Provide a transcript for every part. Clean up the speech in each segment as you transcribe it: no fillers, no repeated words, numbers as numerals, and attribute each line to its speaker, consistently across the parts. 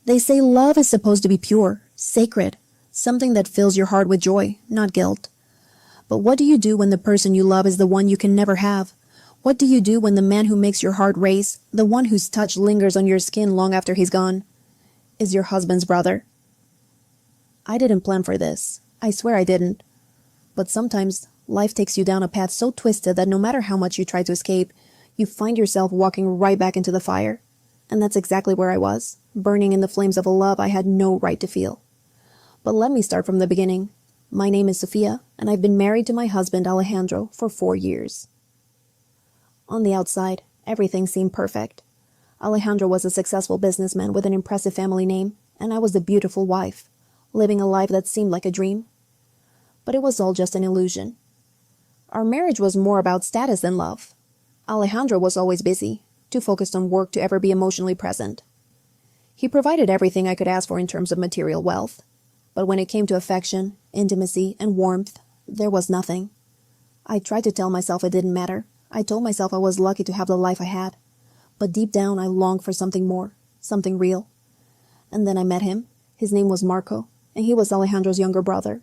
Speaker 1: They say love is supposed to be pure, sacred, something that fills your heart with joy, not guilt. But what do you do when the person you love is the one you can never have? What do you do when the man who makes your heart race, the one whose touch lingers on your skin long after he's gone, is your husband's brother? I didn't plan for this. I swear I didn't. But sometimes life takes you down a path so twisted that no matter how much you try to escape, you find yourself walking right back into the fire. And that's exactly where I was, burning in the flames of a love I had no right to feel. But let me start from the beginning. My name is Sofia, and I've been married to my husband Alejandro for 4 years. On the outside, everything seemed perfect. Alejandro was a successful businessman with an impressive family name, and I was a beautiful wife, living a life that seemed like a dream. But it was all just an illusion. Our marriage was more about status than love. Alejandro was always busy, too focused on work to ever be emotionally present. He provided everything I could ask for in terms of material wealth, but when it came to affection, intimacy, and warmth, there was nothing. I tried to tell myself it didn't matter. I told myself I was lucky to have the life I had. But deep down I longed for something more, something real. And then I met him. His name was Marco, and he was Alejandro's younger brother.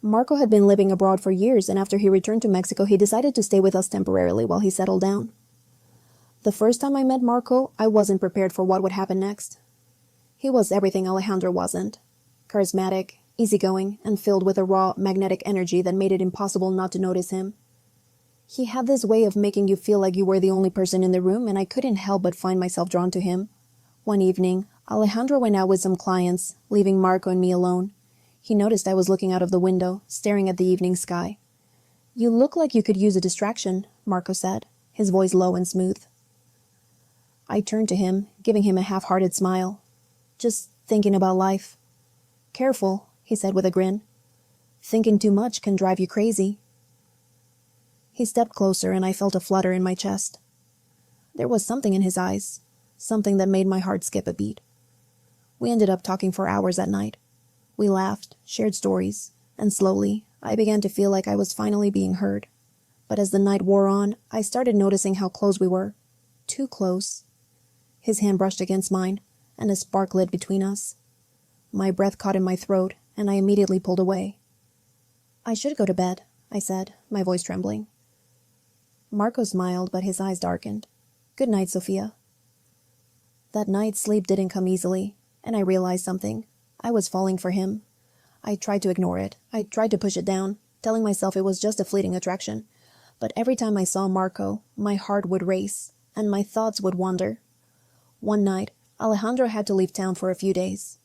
Speaker 1: Marco had been living abroad for years, and after he returned to Mexico, he decided to stay with us temporarily while he settled down. The first time I met Marco, I wasn't prepared for what would happen next. He was everything Alejandro wasn't. Charismatic, easygoing, and filled with a raw, magnetic energy that made it impossible not to notice him. He had this way of making you feel like you were the only person in the room, and I couldn't help but find myself drawn to him. One evening, Alejandro went out with some clients, leaving Marco and me alone. He noticed I was looking out of the window, staring at the evening sky. "You look like you could use a distraction," Marco said, his voice low and smooth. I turned to him, giving him a half-hearted smile. "Just thinking about life." "Careful," he said with a grin. "Thinking too much can drive you crazy." He stepped closer, and I felt a flutter in my chest. There was something in his eyes, something that made my heart skip a beat. We ended up talking for hours that night. We laughed, shared stories, and slowly, I began to feel like I was finally being heard. But as the night wore on, I started noticing how close we were. Too close. His hand brushed against mine, and a spark lit between us. My breath caught in my throat, and I immediately pulled away. "I should go to bed," I said, my voice trembling. Marco smiled, but his eyes darkened. "Good night, Sophia." That night, sleep didn't come easily, and I realized something. I was falling for him. I tried to ignore it. I tried to push it down, telling myself it was just a fleeting attraction. But every time I saw Marco, my heart would race, and my thoughts would wander. One night, Alejandro had to leave town for a few days.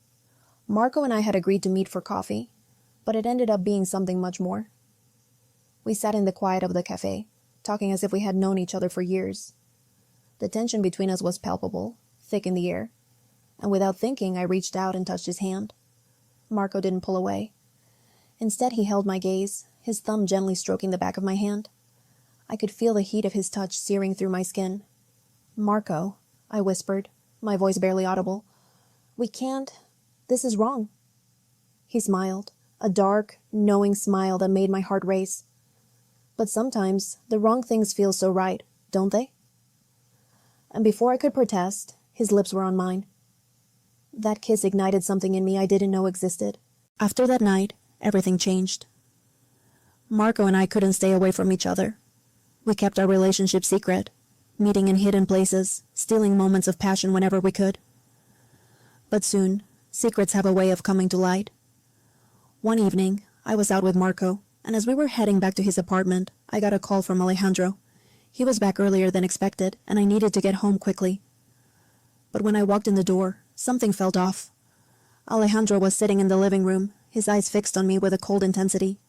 Speaker 1: Marco and I had agreed to meet for coffee, but it ended up being something much more. We sat in the quiet of the cafe, talking as if we had known each other for years. The tension between us was palpable, thick in the air, and without thinking I reached out and touched his hand. Marco didn't pull away. Instead, he held my gaze, his thumb gently stroking the back of my hand. I could feel the heat of his touch searing through my skin. "Marco," I whispered, my voice barely audible. "We can't. This is wrong." He smiled, a dark, knowing smile that made my heart race. But sometimes the wrong things feel so right, don't they? And before I could protest, his lips were on mine. That kiss ignited something in me I didn't know existed. After that night, everything changed. Marco and I couldn't stay away from each other. We kept our relationship secret, meeting in hidden places, stealing moments of passion whenever we could. But soon, secrets have a way of coming to light. One evening, I was out with Marco, and as we were heading back to his apartment, I got a call from Alejandro. He was back earlier than expected, and I needed to get home quickly. But when I walked in the door, something felt off. Alejandro was sitting in the living room, his eyes fixed on me with a cold intensity.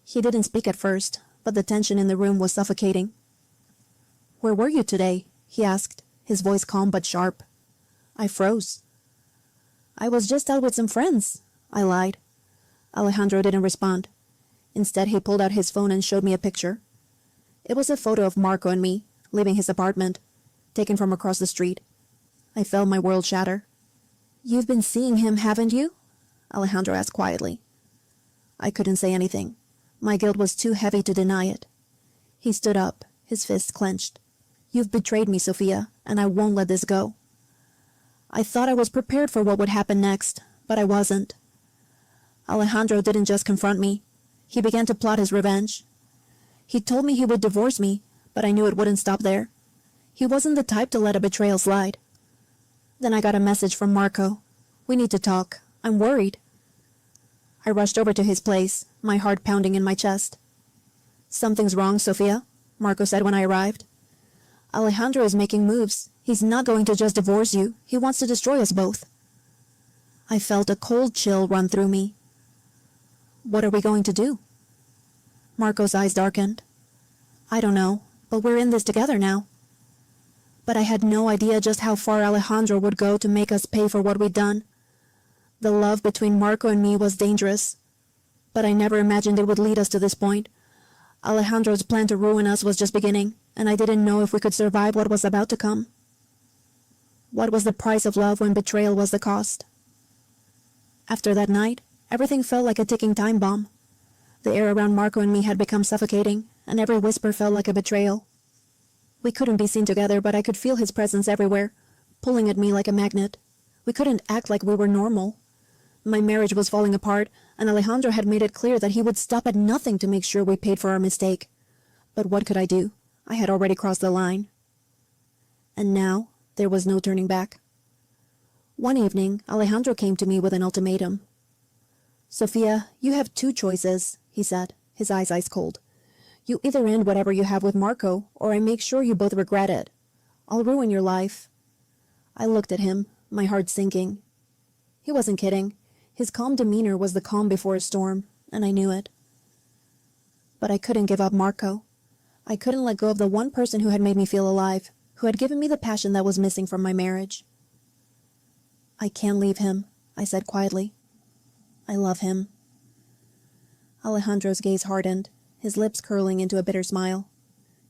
Speaker 1: He didn't speak at first, but the tension in the room was suffocating. "Where were you today?" he asked, his voice calm but sharp. I froze. "I was just out with some friends," I lied. Alejandro didn't respond. Instead, he pulled out his phone and showed me a picture. It was a photo of Marco and me, leaving his apartment, taken from across the street. I felt my world shatter. "You've been seeing him, haven't you?" Alejandro asked quietly. I couldn't say anything. My guilt was too heavy to deny it. He stood up, his fists clenched. "You've betrayed me, Sophia, and I won't let this go." I thought I was prepared for what would happen next, but I wasn't. Alejandro didn't just confront me. He began to plot his revenge. He told me he would divorce me, but I knew it wouldn't stop there. He wasn't the type to let a betrayal slide. Then I got a message from Marco. "We need to talk. I'm worried." I rushed over to his place, my heart pounding in my chest. "Something's wrong, Sofia," Marco said when I arrived. "Alejandro is making moves. He's not going to just divorce you. He wants to destroy us both." I felt a cold chill run through me. "What are we going to do?" Marco's eyes darkened. "I don't know, but we're in this together now." But I had no idea just how far Alejandro would go to make us pay for what we'd done. The love between Marco and me was dangerous, but I never imagined it would lead us to this point. Alejandro's plan to ruin us was just beginning, and I didn't know if we could survive what was about to come. What was the price of love when betrayal was the cost? After that night, everything felt like a ticking time bomb. The air around Marco and me had become suffocating, and every whisper felt like a betrayal. We couldn't be seen together, but I could feel his presence everywhere, pulling at me like a magnet. We couldn't act like we were normal. My marriage was falling apart, and Alejandro had made it clear that he would stop at nothing to make sure we paid for our mistake. But what could I do? I had already crossed the line. And now, there was no turning back. One evening, Alejandro came to me with an ultimatum. "Sofia, you have two choices," he said, his eyes ice cold. "You either end whatever you have with Marco, or I make sure you both regret it. I'll ruin your life." I looked at him, my heart sinking. He wasn't kidding. His calm demeanor was the calm before a storm, and I knew it. But I couldn't give up Marco. I couldn't let go of the one person who had made me feel alive, who had given me the passion that was missing from my marriage. "I can't leave him," I said quietly. "I love him." Alejandro's gaze hardened, his lips curling into a bitter smile.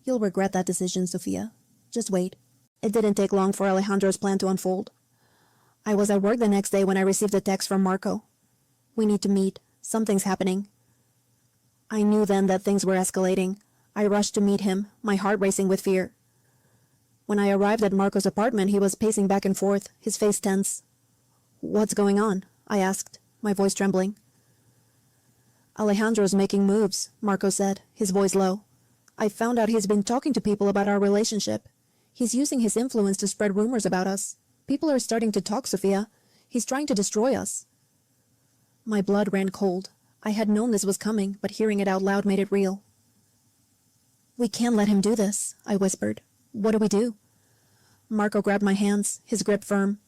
Speaker 1: "You'll regret that decision, Sofia. Just wait." It didn't take long for Alejandro's plan to unfold. I was at work the next day when I received a text from Marco. "We need to meet. Something's happening." I knew then that things were escalating. I rushed to meet him, my heart racing with fear. When I arrived at Marco's apartment, he was pacing back and forth, his face tense. "What's going on?" I asked, my voice trembling. "Alejandro's making moves," Marco said, his voice low. "I found out he's been talking to people about our relationship. He's using his influence to spread rumors about us. People are starting to talk, Sofia. He's trying to destroy us." My blood ran cold. I had known this was coming, but hearing it out loud made it real. "We can't let him do this," I whispered. "What do we do?" Marco grabbed my hands, his grip firm.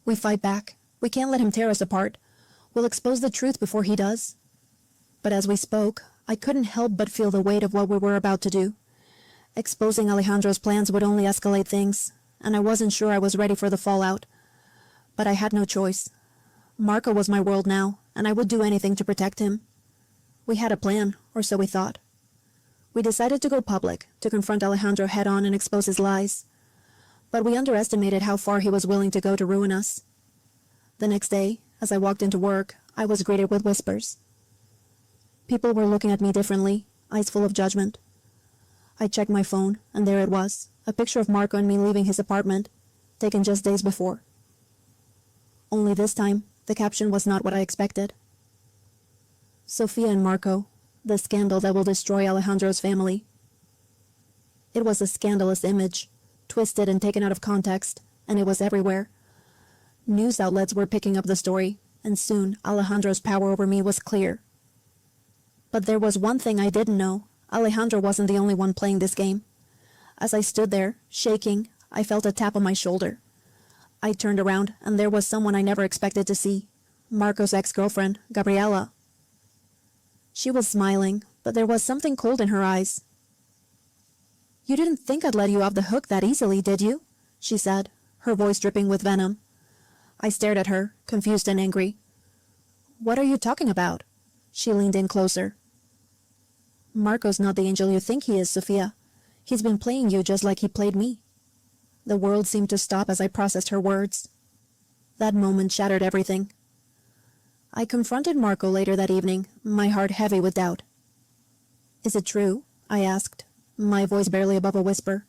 Speaker 1: "We fight back. We can't let him tear us apart. We'll expose the truth before he does." But as we spoke, I couldn't help but feel the weight of what we were about to do. Exposing Alejandro's plans would only escalate things, and I wasn't sure I was ready for the fallout. But I had no choice. Marco was my world now, and I would do anything to protect him. We had a plan, or so we thought. We decided to go public, to confront Alejandro head-on and expose his lies. But we underestimated how far he was willing to go to ruin us. The next day, as I walked into work, I was greeted with whispers. People were looking at me differently, eyes full of judgment. I checked my phone, and there it was, a picture of Marco and me leaving his apartment, taken just days before. Only this time, the caption was not what I expected. "Sofia and Marco, the scandal that will destroy Alejandro's family." It was a scandalous image, twisted and taken out of context, and it was everywhere. News outlets were picking up the story, and soon Alejandro's power over me was clear. But there was one thing I didn't know. Alejandro wasn't the only one playing this game. As I stood there, shaking, I felt a tap on my shoulder. I turned around, and there was someone I never expected to see. Marco's ex-girlfriend, Gabriela. She was smiling, but there was something cold in her eyes. "You didn't think I'd let you off the hook that easily, did you?" she said, her voice dripping with venom. I stared at her, confused and angry. "What are you talking about?" She leaned in closer. "Marco's not the angel you think he is, Sofia. He's been playing you just like he played me." The world seemed to stop as I processed her words. That moment shattered everything. I confronted Marco later that evening, my heart heavy with doubt. "Is it true?" I asked, my voice barely above a whisper.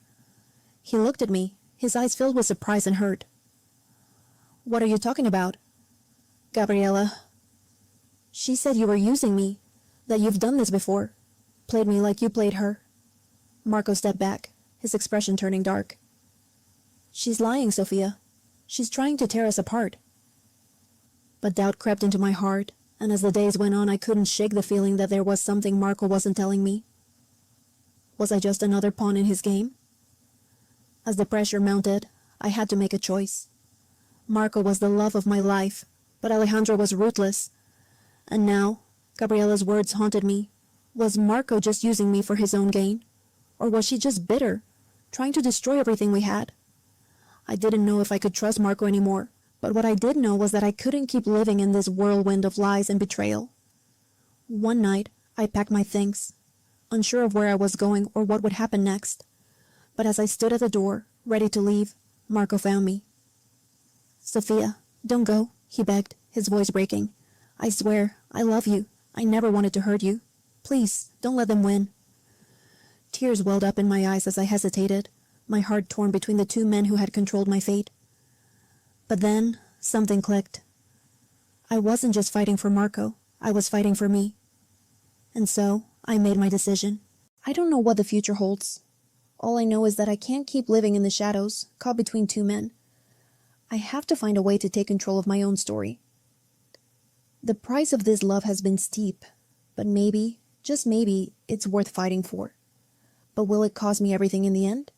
Speaker 1: He looked at me, his eyes filled with surprise and hurt. What are you talking about? Gabriella. She said you were using me, that you've done this before, played me like you played her. Marco stepped back, his expression turning dark. She's lying, Sophia. She's trying to tear us apart. But doubt crept into my heart, and as the days went on, I couldn't shake the feeling that there was something Marco wasn't telling me. Was I just another pawn in his game? As the pressure mounted, I had to make a choice. Marco was the love of my life, but Alejandro was ruthless. And now, Gabriella's words haunted me. Was Marco just using me for his own gain? Or was she just bitter, trying to destroy everything we had? I didn't know if I could trust Marco anymore, but what I did know was that I couldn't keep living in this whirlwind of lies and betrayal. One night, I packed my things, unsure of where I was going or what would happen next. But as I stood at the door, ready to leave, Marco found me. Sophia, don't go, he begged, his voice breaking. I swear, I love you. I never wanted to hurt you. Please, don't let them win. Tears welled up in my eyes as I hesitated, my heart torn between the two men who had controlled my fate. But then, something clicked. I wasn't just fighting for Marco, I was fighting for me. And so, I made my decision. I don't know what the future holds. All I know is that I can't keep living in the shadows, caught between two men. I have to find a way to take control of my own story. The price of this love has been steep, but maybe, just maybe, it's worth fighting for. But will it cost me everything in the end?